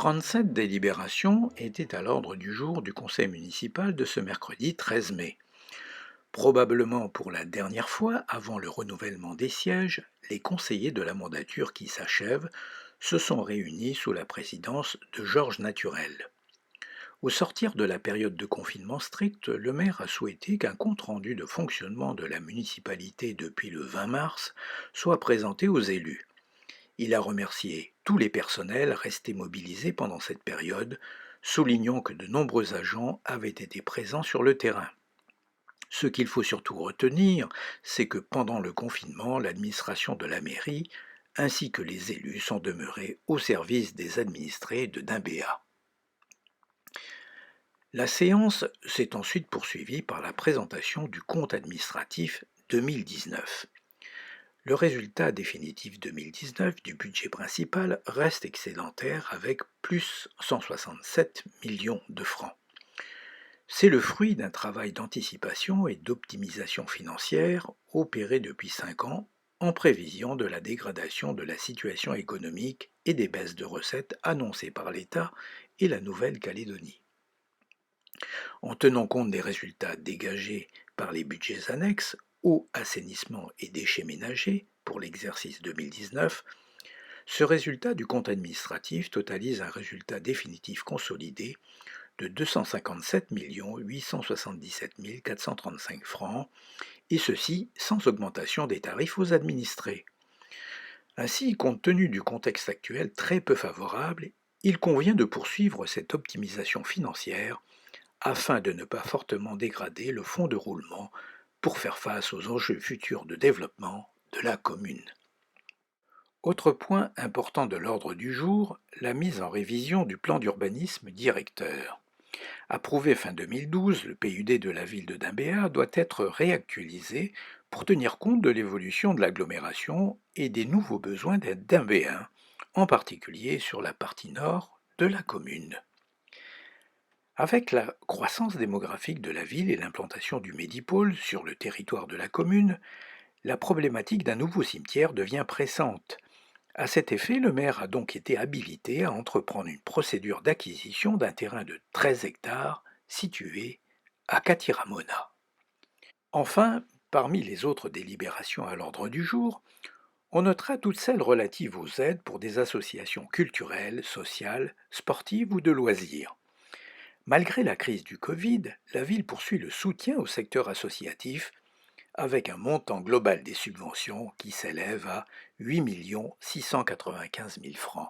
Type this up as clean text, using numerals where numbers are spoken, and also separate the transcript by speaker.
Speaker 1: 37 délibérations étaient à l'ordre du jour du conseil municipal de ce mercredi 13 mai. Probablement pour la dernière fois avant le renouvellement des sièges, les conseillers de la mandature qui s'achève se sont réunis sous la présidence de Georges Naturel. Au sortir de la période de confinement strict, le maire a souhaité qu'un compte-rendu de fonctionnement de la municipalité depuis le 20 mars soit présenté aux élus. Il a remercié tous les personnels restés mobilisés pendant cette période, soulignant que de nombreux agents avaient été présents sur le terrain. Ce qu'il faut surtout retenir, c'est que pendant le confinement, l'administration de la mairie ainsi que les élus sont demeurés au service des administrés de Dimbéa. La séance s'est ensuite poursuivie par la présentation du compte administratif 2019. Le résultat définitif 2019 du budget principal reste excédentaire avec plus 167 millions de francs. C'est le fruit d'un travail d'anticipation et d'optimisation financière opéré depuis 5 ans en prévision de la dégradation de la situation économique et des baisses de recettes annoncées par l'État et la Nouvelle-Calédonie. En tenant compte des résultats dégagés par les budgets annexes, eau, assainissement et déchets ménagers pour l'exercice 2019, ce résultat du compte administratif totalise un résultat définitif consolidé de 257 877 435 francs, et ceci sans augmentation des tarifs aux administrés. Ainsi, compte tenu du contexte actuel très peu favorable, il convient de poursuivre cette optimisation financière afin de ne pas fortement dégrader le fonds de roulement pour faire face aux enjeux futurs de développement de la commune. Autre point important de l'ordre du jour, la mise en révision du plan d'urbanisme directeur. Approuvé fin 2012, le PUD de la ville de Dimbéa doit être réactualisé pour tenir compte de l'évolution de l'agglomération et des nouveaux besoins des Dimbéens, en particulier sur la partie nord de la commune. Avec la croissance démographique de la ville et l'implantation du Médipôle sur le territoire de la commune, la problématique d'un nouveau cimetière devient pressante. À cet effet, le maire a donc été habilité à entreprendre une procédure d'acquisition d'un terrain de 13 hectares situé à Katiramona. Enfin, parmi les autres délibérations à l'ordre du jour, on notera toutes celles relatives aux aides pour des associations culturelles, sociales, sportives ou de loisirs. Malgré la crise du Covid, la ville poursuit le soutien au secteur associatif avec un montant global des subventions qui s'élève à 8 695 000 francs.